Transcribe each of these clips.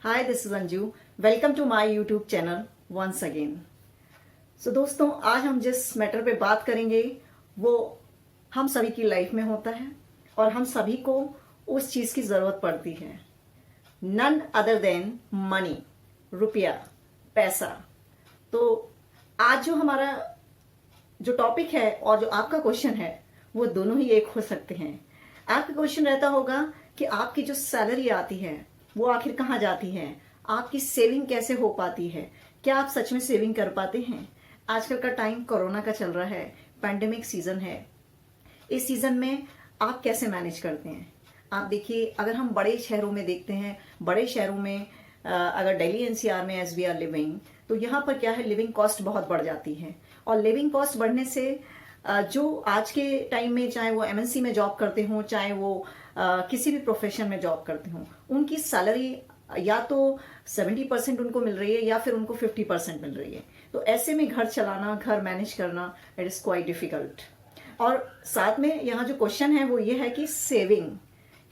Hi, this is Anju. Welcome to my YouTube channel once again. So दोस्तों, आज हम जिस मैटर पे बात करेंगे वो हम सभी की लाइफ में होता है और हम सभी को उस चीज की जरूरत पड़ती है। नन अदर देन मनी, रुपया, पैसा। तो आज जो हमारा जो टॉपिक है और जो आपका क्वेश्चन है वो दोनों ही एक हो सकते हैं। आपका क्वेश्चन रहता होगा कि आपकी जो सैलरी आती है वो आखिर कहाँ जाती है, आपकी सेविंग कैसे हो पाती है, क्या आप सच में सेविंग कर पाते हैं। आजकल का टाइम कोरोना का चल रहा है, पैंडेमिक सीजन है। इस सीजन में आप कैसे मैनेज करते हैं। आप देखिए, अगर हम बड़े शहरों में देखते हैं, बड़े शहरों में अगर दिल्ली एनसीआर में एज वी आर लिविंग, तो यहाँ पर क्या है, लिविंग कॉस्ट बहुत बढ़ जाती है। और लिविंग कॉस्ट बढ़ने से जो आज के टाइम में, चाहे वो एमएनसी में जॉब करते हों, चाहे वो किसी भी प्रोफेशन में जॉब करते हों, उनकी सैलरी या तो 70% उनको मिल रही है या फिर उनको 50% मिल रही है। तो ऐसे में घर चलाना, घर मैनेज करना, इट इज क्वाइट डिफिकल्ट। और साथ में यहाँ जो क्वेश्चन है वो ये है कि सेविंग,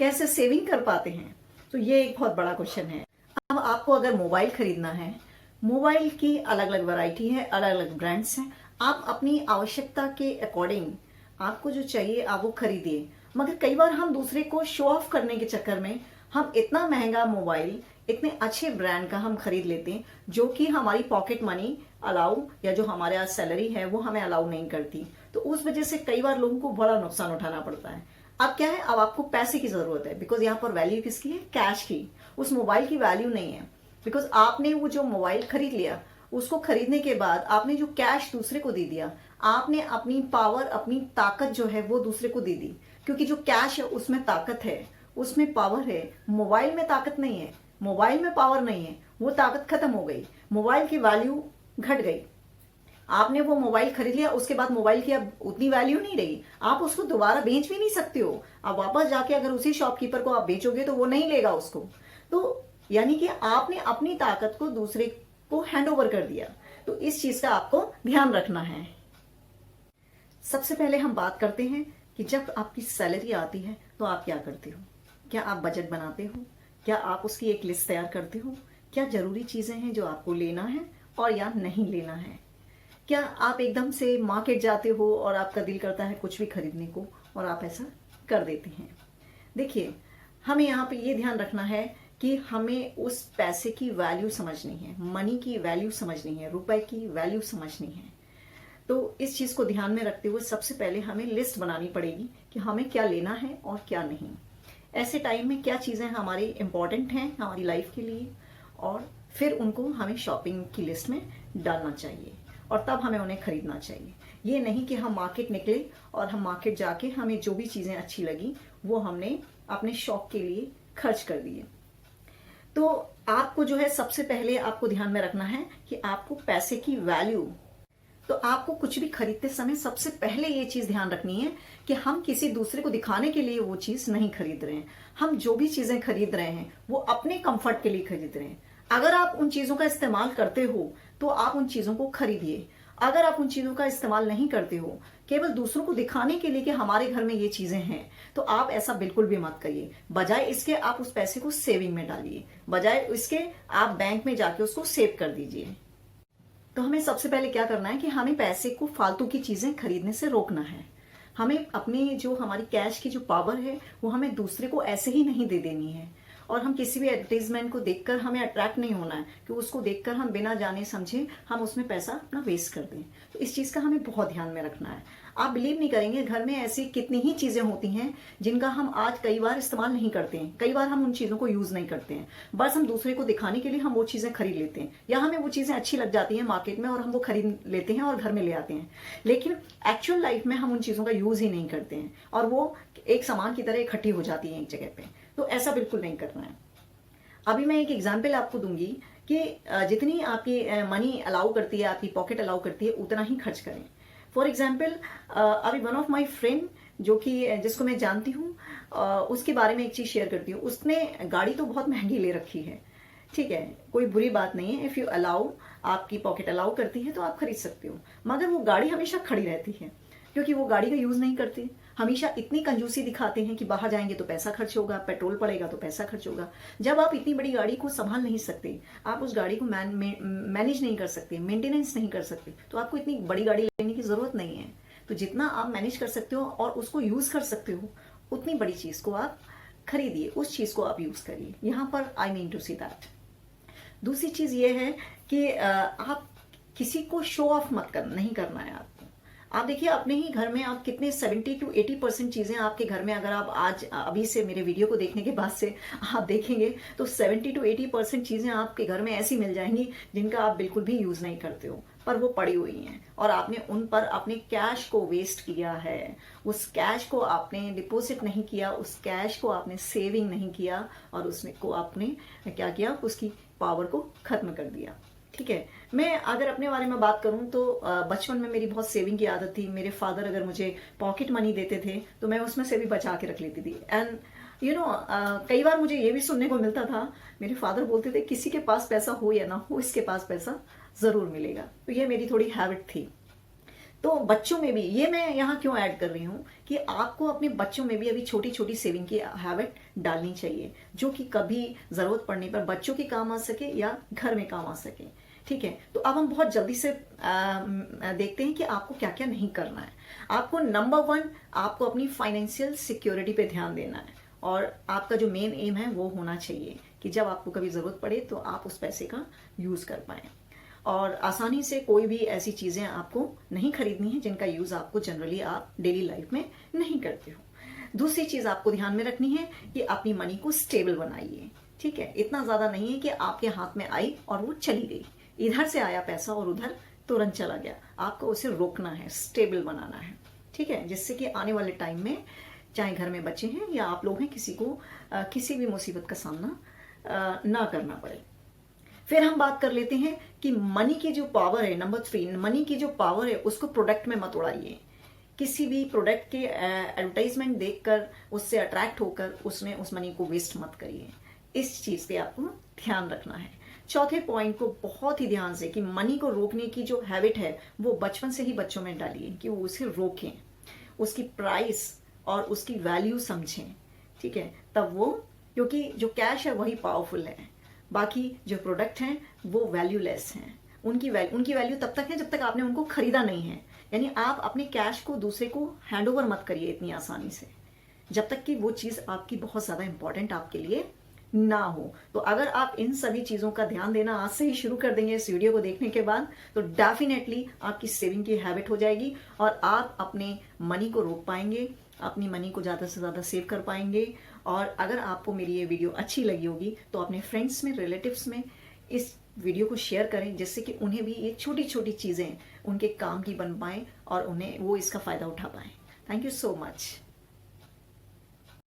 कैसे सेविंग कर पाते हैं। तो ये एक बहुत बड़ा क्वेश्चन है। अब आपको अगर मोबाइल खरीदना है, मोबाइल की अलग अलग वैरायटी है, अलग अलग ब्रांड्स हैं। आप अपनी आवश्यकता के अकॉर्डिंग आपको जो चाहिए आप वो खरीदिए। मगर कई बार हम दूसरे को शो ऑफ करने के चक्कर में हम इतना महंगा मोबाइल, इतने अच्छे ब्रांड का हम खरीद लेते हैं जो कि हमारी पॉकेट मनी अलाउ, या जो हमारे सैलरी है वो हमें अलाउ नहीं करती। तो उस वजह से कई बार लोगों को बड़ा नुकसान उठाना पड़ता है। अब क्या है, अब आपको पैसे की जरूरत है, बिकॉज यहाँ पर वैल्यू किसकी है, कैश की। उस मोबाइल की वैल्यू नहीं है, बिकॉज आपने वो जो मोबाइल खरीद लिया, उसको खरीदने के बाद आपने जो कैश दूसरे को दे दिया, आपने अपनी पावर, अपनी ताकत जो है वो दूसरे को दे दी। क्योंकि जो कैश है उसमें ताकत है, उसमें पावर है। मोबाइल में ताकत नहीं है, मोबाइल में पावर नहीं है, वो ताकत खत्म हो गई, मोबाइल की वैल्यू घट गई। आपने वो मोबाइल खरीद लिया, उसके बाद मोबाइल की अब उतनी वैल्यू नहीं रही। आप उसको दोबारा बेच भी नहीं सकते हो। आप वापस जाके अगर उसी शॉपकीपर को आप बेचोगे तो वो नहीं लेगा उसको। तो यानी कि आपने अपनी ताकत को दूसरे को हैंड ओवर कर दिया। तो इस चीज का आपको ध्यान रखना है। सबसे पहले हम बात करते हैं कि जब आपकी सैलरी आती है तो आप क्या करते हो। क्या आप बजट बनाते हो? क्या आप उसकी एक लिस्ट तैयार करते हो? क्या जरूरी चीजें हैं जो आपको लेना है और या नहीं लेना है? क्या आप एकदम से मार्केट जाते हो और आपका दिल करता है कुछ भी खरीदने को और आप ऐसा कर देते हैं? देखिए, हमें यहाँ पे ये ध्यान रखना है कि हमें उस पैसे की वैल्यू समझनी है, मनी की वैल्यू समझनी है, रुपए की वैल्यू समझनी है। तो इस चीज को ध्यान में रखते हुए सबसे पहले हमें लिस्ट बनानी पड़ेगी कि हमें क्या लेना है और क्या नहीं। ऐसे टाइम में क्या चीजें हमारी इंपॉर्टेंट हैं हमारी लाइफ के लिए, और फिर उनको हमें शॉपिंग की लिस्ट में डालना चाहिए और तब हमें उन्हें खरीदना चाहिए। ये नहीं कि हम मार्केट निकले और हम मार्केट जाके हमें जो भी चीजें अच्छी लगी वो हमने अपने शौक के लिए खर्च कर दिए। तो आपको जो है सबसे पहले आपको ध्यान में रखना है कि आपको पैसे की वैल्यू, तो आपको कुछ भी खरीदते समय सबसे पहले ये चीज ध्यान रखनी है कि हम किसी दूसरे को दिखाने के लिए वो चीज नहीं खरीद रहे हैं। हम जो भी चीजें खरीद रहे हैं वो अपने कंफर्ट के लिए खरीद रहे हैं। अगर आप उन चीजों का इस्तेमाल करते हो तो आप उन चीजों को खरीदिए। अगर आप उन चीजों का इस्तेमाल नहीं करते हो, केवल दूसरों को दिखाने के लिए कि हमारे घर में ये चीजें हैं, तो आप ऐसा बिल्कुल भी मत करिए। बजाय इसके आप उस पैसे को सेविंग में डालिए, बजाय इसके आप बैंक में जाके उसको सेव कर दीजिए। तो हमें सबसे पहले क्या करना है कि हमें पैसे को फालतू की चीजें खरीदने से रोकना है। हमें अपनी जो हमारी कैश की जो पावर है वो हमें दूसरे को ऐसे ही नहीं दे देनी है। और हम किसी भी एडवर्टीजमेंट को देखकर हमें अट्रैक्ट नहीं होना है कि उसको देखकर हम बिना जाने समझे हम उसमें पैसा अपना वेस्ट कर दें। तो इस चीज का हमें बहुत ध्यान में रखना है। आप बिलीव नहीं करेंगे, घर में ऐसी कितनी ही चीजें होती हैं जिनका हम आज कई बार इस्तेमाल नहीं करते हैं, कई बार हम उन चीजों को यूज नहीं करते हैं। बस हम दूसरे को दिखाने के लिए हम वो चीजें खरीद लेते हैं, या हमें वो चीजें अच्छी लग जाती हैं मार्केट में और हम वो खरीद लेते हैं और घर में ले आते हैं। लेकिन एक्चुअल लाइफ में हम उन चीजों का यूज ही नहीं करते हैं और वो एक सामान की तरह इकट्ठी हो जाती है एक जगह पे। तो ऐसा बिल्कुल नहीं करना है। अभी मैं एक एग्जाम्पल आपको दूंगी कि जितनी आपकी मनी अलाउ करती है, आपकी पॉकेट अलाउ करती है, उतना ही खर्च करें। फॉर एग्जाम्पल, अभी वन ऑफ माई फ्रेंड जो कि जिसको मैं जानती हूँ, उसके बारे में एक चीज शेयर करती हूँ। उसने गाड़ी तो बहुत महंगी ले रखी है, ठीक है, कोई बुरी बात नहीं है। इफ यू अलाउ, आपकी पॉकेट अलाउ करती है तो आप खरीद सकते हो, मगर वो गाड़ी हमेशा खड़ी रहती है। क्योंकि वो गाड़ी का यूज नहीं करते। हमेशा इतनी कंजूसी दिखाते हैं कि बाहर जाएंगे तो पैसा खर्च होगा, पेट्रोल पड़ेगा तो पैसा खर्च होगा। जब आप इतनी बड़ी गाड़ी को संभाल नहीं सकते, आप उस गाड़ी को मैनेज नहीं कर सकते, मेंटेनेंस नहीं कर सकते, तो आपको इतनी बड़ी गाड़ी लेने की जरूरत नहीं है। तो जितना आप मैनेज कर सकते हो और उसको यूज कर सकते हो, उतनी बड़ी चीज को आप खरीदिए, उस चीज को आप यूज करिए। यहाँ पर I mean to see that. दूसरी चीज ये है कि आप किसी को शो ऑफ नहीं करना है आपको। आप देखिए अपने ही घर में आप कितने 70 to 80% चीजें आपके घर में, अगर आप आज अभी से मेरे वीडियो को देखने के बाद से आप देखेंगे तो 70 to 80% चीजें आपके घर में ऐसी मिल जाएंगी जिनका आप बिल्कुल भी यूज नहीं करते हो, पर वो पड़ी हुई हैं और आपने उन पर अपने कैश को वेस्ट किया है। उस कैश को आपने डिपॉजिट नहीं किया, उस कैश को आपने सेविंग नहीं किया और उसमें को आपने क्या किया, उसकी पावर को खत्म कर दिया। ठीक है, मैं अगर अपने बारे में बात करूं तो बचपन में मेरी बहुत सेविंग की आदत थी। मेरे फादर अगर मुझे पॉकेट मनी देते थे तो मैं उसमें से भी बचा के रख लेती थी। एंड कई बार मुझे ये भी सुनने को मिलता था, मेरे फादर बोलते थे किसी के पास पैसा हो या ना हो, इसके पास पैसा जरूर मिलेगा। तो ये मेरी थोड़ी हैबिट थी। तो बच्चों में भी ये मैं यहाँ क्यों ऐड कर रही हूँ कि आपको अपने बच्चों में भी अभी छोटी छोटी सेविंग की हैबिट डालनी चाहिए, जो कि कभी जरूरत पड़ने पर बच्चों के काम आ सके या घर में काम आ सके। ठीक है, तो अब हम बहुत जल्दी से देखते हैं कि आपको क्या क्या नहीं करना है। आपको नंबर 1, आपको अपनी फाइनेंशियल सिक्योरिटी पे ध्यान देना है और आपका जो मेन एम है वो होना चाहिए कि जब आपको कभी जरूरत पड़े तो आप उस पैसे का यूज कर पाए। और आसानी से कोई भी ऐसी चीजें आपको नहीं खरीदनी है जिनका यूज आपको जनरली आप डेली लाइफ में नहीं करते हो। दूसरी चीज आपको ध्यान में रखनी है कि अपनी मनी को स्टेबल बनाइए। ठीक है, इतना ज्यादा नहीं है कि आपके हाथ में आई और वो चली गई, इधर से आया पैसा और उधर तुरंत चला गया। आपको उसे रोकना है, स्टेबल बनाना है। ठीक है, जिससे कि आने वाले टाइम में चाहे घर में बच्चे हैं या आप लोग हैं, किसी को किसी भी मुसीबत का सामना ना करना पड़े। फिर हम बात कर लेते हैं कि मनी की जो पावर है, नंबर 3, मनी की जो पावर है उसको प्रोडक्ट में मत उड़ाइए। किसी भी प्रोडक्ट के एडवर्टाइजमेंट देखकर उससे अट्रैक्ट होकर उसमें उस मनी को वेस्ट मत करिए। इस चीज पे आपको ध्यान रखना है। चौथे पॉइंट को बहुत ही ध्यान से कि मनी को रोकने की जो हैबिट है वो बचपन से ही बच्चों में डालिए कि वो उसे रोकें, उसकी प्राइस और उसकी वैल्यू समझें। ठीक है, तब वो, क्योंकि जो कैश है वही पावरफुल है, बाकी जो प्रोडक्ट हैं वो वैल्यूलेस हैं। उनकी वैल्यू तब तक है जब तक आपने उनको खरीदा नहीं है। यानी आप अपने कैश को दूसरे को हैंड ओवर मत करिए इतनी आसानी से, जब तक कि वो चीज आपकी बहुत ज्यादा इंपॉर्टेंट आपके लिए ना हो। तो अगर आप इन सभी चीजों का ध्यान देना आज से ही शुरू कर देंगे इस वीडियो को देखने के बाद, तो डेफिनेटली आपकी सेविंग की हैबिट हो जाएगी और आप अपने मनी को रोक पाएंगे, अपनी मनी को ज्यादा से ज्यादा सेव कर पाएंगे। और अगर आपको मेरी ये वीडियो अच्छी लगी होगी तो अपने फ्रेंड्स में, रिलेटिव्स में इस वीडियो को शेयर करें, जिससे कि उन्हें भी ये छोटी छोटी चीजें उनके काम की बन पाए और उन्हें वो इसका फायदा उठा पाए। Thank you so much.